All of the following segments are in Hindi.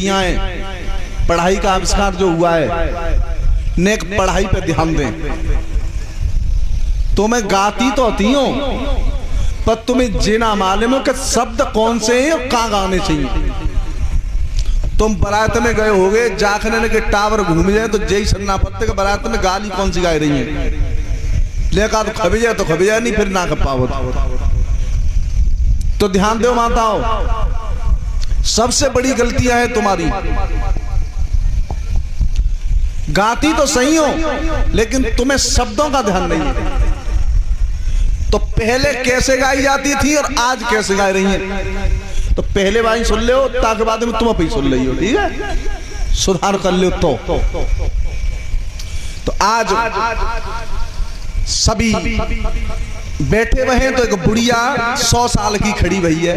बेटियां हैं, पढ़ाई का आविष्कार जो हुआ है, नेक पढ़ाई पे ध्यान दें। तुम्हें गाती तो आती हो, पर तुम्हें जीना मालूम हो कि शब्द कौन से हैं और कहाँ गाने चाहिए। तुम बारात में गए होगे, जाखने के टावर घूम जाए तो जय सन्ना पत्ते के बारात में गाली कौन सी गा रही है, लेका तो खबी जाए तो खबी जाए, नहीं फिर ना खपाओ। तो ध्यान दो माताओं, सबसे बड़ी गलतियां है तुम्हारी। गाती तो सही हो, लेकिन तुम्हें शब्दों का ध्यान नहीं है। तो पहले कैसे गाई जाती थी और आज कैसे गा रही हैं, तो पहले बारी सुन ले हो, ताकि बाद में तुम अपनी सुन रही हो, ठीक है, सुधार कर लो। तो आज सभी बैठे हुए हैं, तो एक बुढ़िया 100 साल की खड़ी हुई है,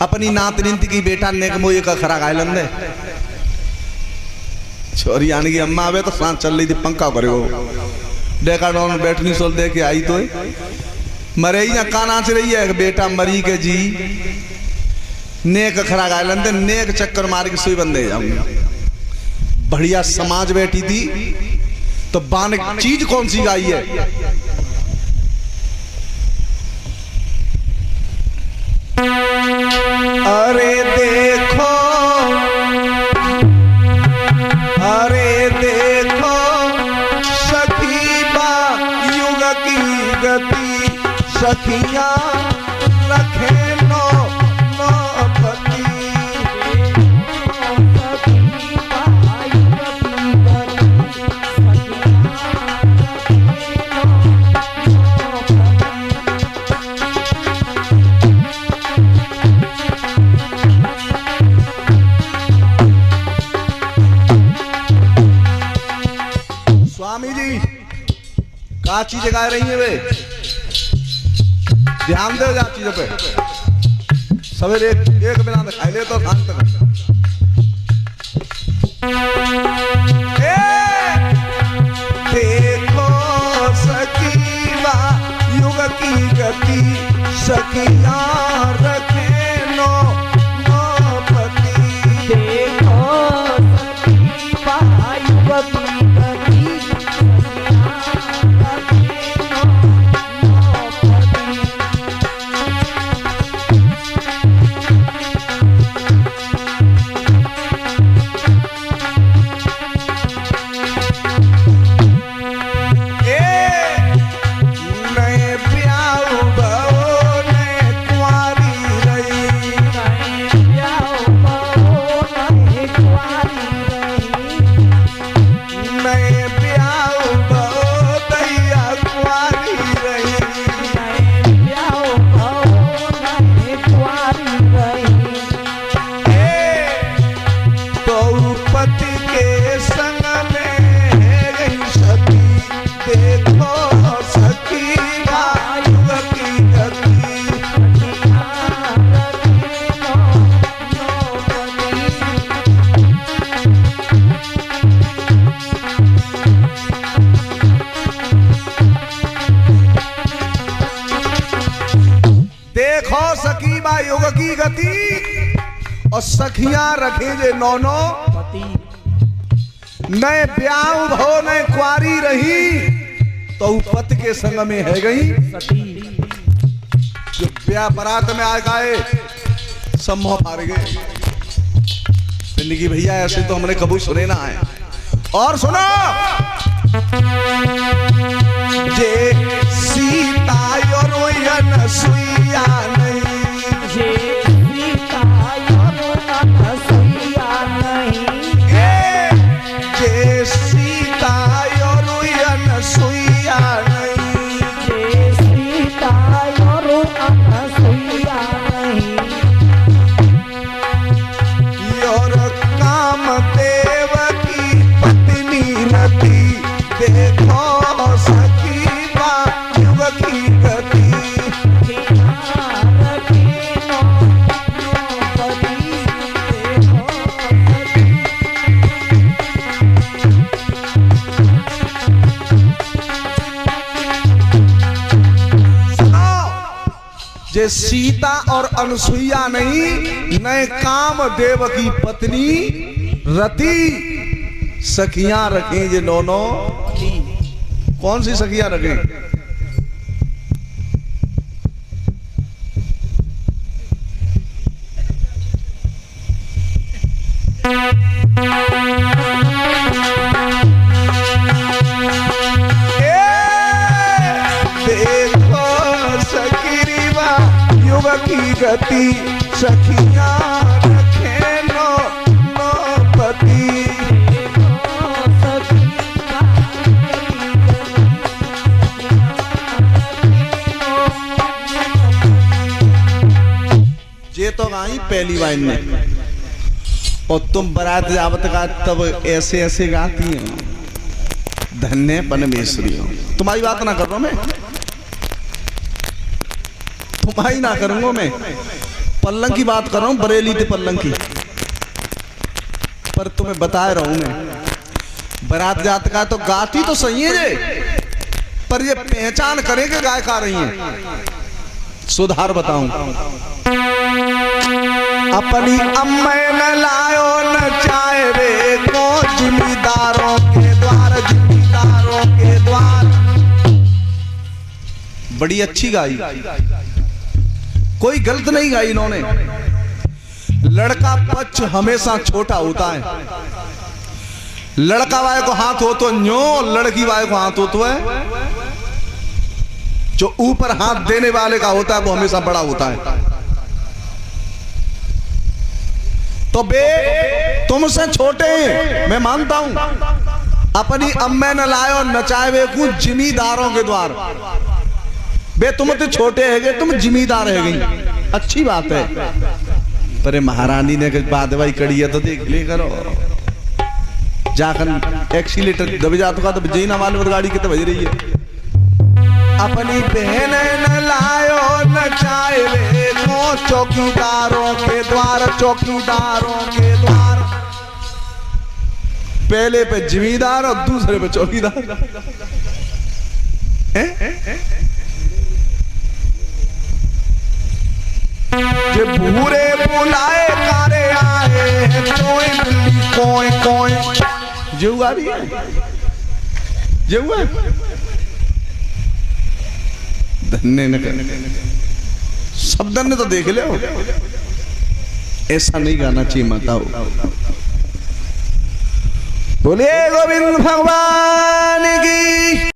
अपनी नात निंत की बेटा नेक मोये का खरा गायलन दे छोरी आने की अम्मा आवे तो सांस चल रही थी, पंखा करेगो देखा डॉन बैठनी सोल दे के आई तो मरे ही का नाच रही है, बेटा मरी के जी नेक खरा गायलन दे, नेक चक्कर मार के सुई बंदे जाऊंगी। बढ़िया समाज बैठी थी, तो बान चीज कौन सी गाई है, अरे देखो, अरे देखो सखी बा युग की गति, सखियां रखे नो पति। स्वामी जी क्या चीजें गा रही है वे, ध्यान दो जा चीजों पे। सवेरे एक बिना दिखाई ले तो शांत देखो सखीवा युग की गति, सखियां रखे नो पति। देखो सखीवा युग की गति, युग की गति और सखियां रखे जे नौनो पति। मैं ब्याह भो न कुआरी रही, तो पति के संग में है गई सती। जो ब्याह बारात में आ गए सब मोह फाड़ गए। जिंदगी भैया ऐसे तो हमने कभी सुने ना है। और सुनो, जे सीता और सुइया नहीं, देखो सखी बा युग की गति, जे सीता और अनुसुईया नहीं, नए कामदेव की पत्नी रति सखियां रखें जे दोनों। कौन सी सखियां रखें? देखो सखीरीवा युवकी गति, सखियां रखे नो पति। ये तो गाई पहली वाइन में, और तुम बारात जावत का तब ऐसे ऐसे गाती हैं। धन्य परमेश्वरी हो। तुम्हारी बात ना कर रहा मैं, तुम्हारी ना करूंगा मैं, पल्लंग की बात कर रहा हूं, बरेली थे पल्लंग की। पर तुम्हें बता रहा हूं मैं, बारात जात का तो गाती तो सही है जे, पर ये पहचान करें कि गाय खा रही हैं। सुधार बताऊं, अपनी अम्मे न लायो न चाहे रे को, जिम्मेदारों के द्वार, जिम्मेदारों के द्वार। बड़ी अच्छी गाई, कोई गलत नहीं गाई इन्होंने। लड़का पक्ष हमेशा छोटा होता है। लड़का वाले को हाथ हो तो न्यो, लड़की वाले को हाथ हो तो है। जो ऊपर हाथ देने वाले का होता है वो हमेशा बड़ा होता है। तो बे तुमसे छोटे हैं, मैं मानता हूं। अपनी अम्मे न लायो नचाए वे को, जिम्मेदारों के द्वार। बे तुम तो छोटे है, तुम जिम्मेदार है गई, अच्छी बात है। पर महारानी ने बात भाई कड़ी है तो देख ले करो, जाकर एक्सीलेटर दब जाता का तो जैना मालूम गाड़ी कितने बज रही है। अपनी बहन न लायो न चाहे वे को, चौकीदारों के द्वार, चौकीदारों के द्वार। पहले पे जिम्मेदार और दूसरे पे चौकीदार। जे भूरे बुलाए कारे आए, कोई बिल्ली कोई कोई। जे हुआ भी है, जे हुआ धन्य न कर, शब्द ने तो देख लो। ऐसा नहीं गाना चाहिए माताओ। बोले गोविंद भगवान की।